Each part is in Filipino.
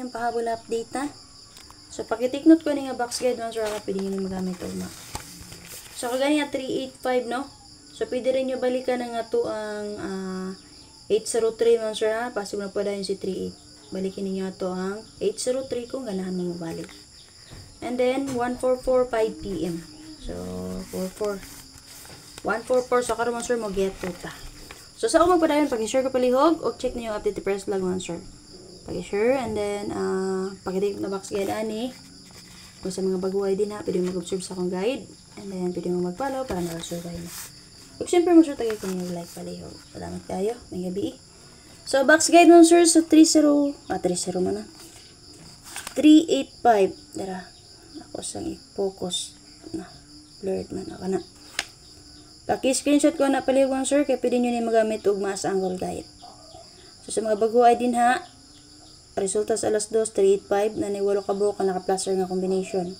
Yung pahabol update na. So, pakitiknot ko nga box guide man, sir, pwede nyo na magamit ito, ma. So, kagani nga 385, no? So, pwede rin nyo balikan na nga to ang 803 man, sir, ha? Possible na po dahil si 38. Balikin niyo to ang 803 kung ganahan mo mabalik. And then, 144, 5 p.m. So, 144. So, karoon man, sir, mo get to ta. So, sa ako magpadayon, pag-share ko palihog, o check niyo yung update press vlog man, sir. Pag-share, and then, pag-take na box guide ani. Kung sa mga baguhay din ha, pwede mo mag-observe sa akong guide. And then, pwede mo mag-follow para naka-survive na. Kung siyempre mo sure tagay ko yung like palihog. Salamat kayo. May gabi. So, box guide mo sir sa 30 man na. 385. Dara. Ako sang i-focus na. Blurred man ako na. Paki-screenshot ko na palihog mo sir, kaya pwede nyo na magamit og maas angle guide. So, sa mga baguhay din ha, resulta sa alas 2, 385 na ni 8 ka buhok na naka-plaster nga combination.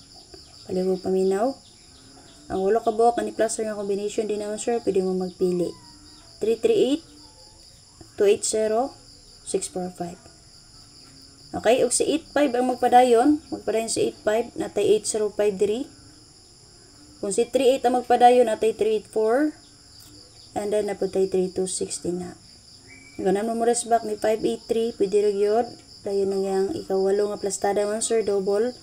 Palihog paminaw. Ang 8 ka buhok ni plaster nga combination din naman sir, pwede mo magpili. 338, 280, 645. Okay, ug si 85 ang magpadayon si 85 natay 805 diri. Kung si 38 ang magpadayon natay 384 and then naputay 3260 na. Ganan mo rest back ni 583 pwede ra gyud. Dayon nang yang ikawalo nga plastada man sir, double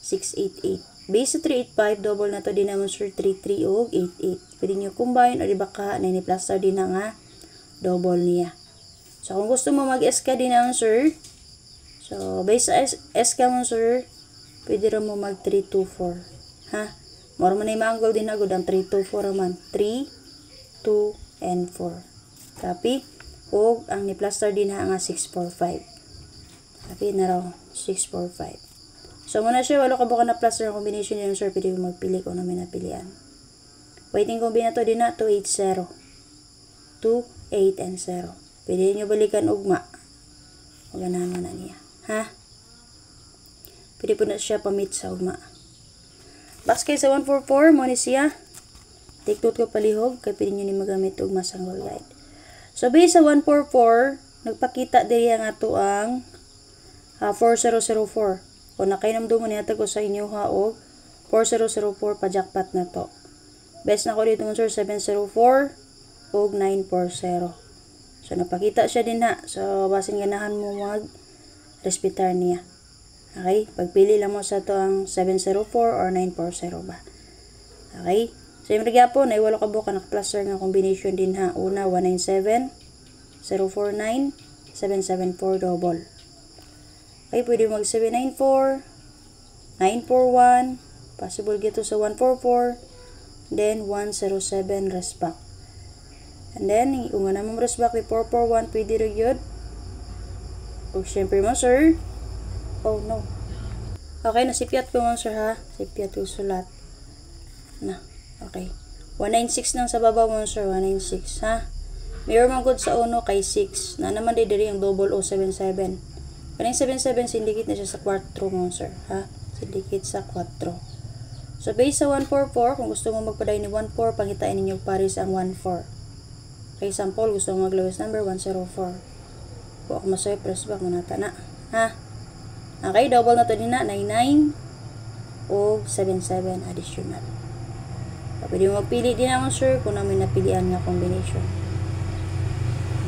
688. Base sa 385, double na to din naman sir 33 og 88. Pwede nyo combine o di baka na ni plaster din na nga double niya. So kung gusto mo mag-SK din naman sir, so base sa SK mo sir, pwede rin mo mag 324. Ha? Mora man na yung manggol din agad ang 324 naman. 3, 2, and 4. Copy? O ang ni plaster din na nga 645. Copy na raw 645. So muna siya, walo ka buka na plaster ng combination yun sir, pwede mo magpili kung namin napilian. Waiting kombinato din na 280. 2, 8, and 0. Pwede nyo balikan ugma. Maganahan mo na niya. Ha? Pwede po na siya pamit sa ugma. Box kayo sa 144, mo ni siya. Take note ko palihog, kaya pwede nyo ni magamit ugma sa angle guide. So base sa 144, nagpakita diri nga to ang 4004. Kung nakainamdo mo niya ko sa inyo ha og 4004 pa jackpot na to. Best na ko dito mo sir 704 og 940. So napakita siya din ha. So basin ganahan mo mag respetar niya. Okay? Pagpili lang mo sa to ang 704 or 940 ba. Okay? So yung nagyapon ay walo ka buka naka-plaster nga combination din ha. Una 197 049 774 double. Okay, pwede mag 794, 941, possible gito sa 144, then 107 rest back. And then, kung nga naman rest back, 441, pwede rin yun. Kung syempre mo, sir. Oh, no. Okay, nasipiat ko mo, sir, ha? Sipiat ko sulat. Na, okay. 196 nang sa baba mo, sir, 196, ha? Mayroon mang good sa uno kay 6. Na naman di diri yung double 077. Kaning 77, syndicate na siya sa 4 mo, sir. Ha? Syndicate sa 4. So, base sa 144, kung gusto mo magpaday ni 14, pangitain ninyo pares ang 14. Kay sample, gusto mo mag-lowest number, 104. Kung ako masoy, press back, manata na. Ha? Okay, double na to din na, 99 o 77 additional. So, pwede mo magpili din naman, sir, kung namin napilian nga combination.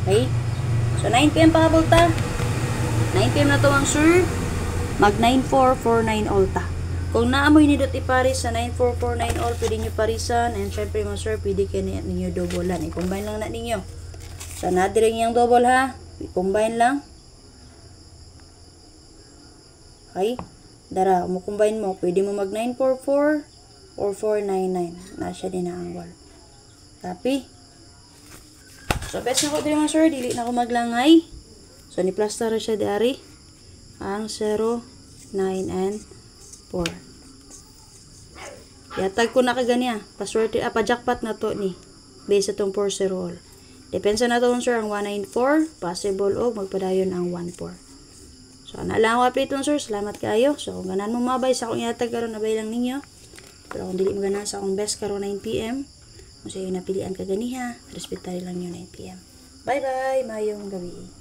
Okay? So, 9 PM pa kabulta. 9 PM na to ang sir. Mag 9449 all ta. Kung naamoy ni dot iparis sa 9449 all, pwede nyo parisan. And syempre mga sir, pwede kayo ninyo doublean. I-combine lang na ninyo. So, nadiring yung double ha. I-combine lang. Okay? Dara, mo-combine mo. Pwede mo mag 944 or 499. Nasya din na ang wall. Copy? So, best na ko din mga sir. Dili na ako maglangay. So, ni-plaster siya dari ang 0, 9, and 4. Yatag ko na kaganya. Paswerte, pa-jackpot na to ni. Base itong 4-0 all. Depensa na to sir ang 194. Possible o magpadayon ang 14. So, naalang ko update sir. Salamat kayo. So, kung ganan mo mabay sa akong yatag karon nabay lang ninyo. Pero kung dili mo ganan sa akong best karon 9 PM, kung sa'yo napilian kaganiha, respetari lang yung 9 PM. Bye-bye! Mayong gabi.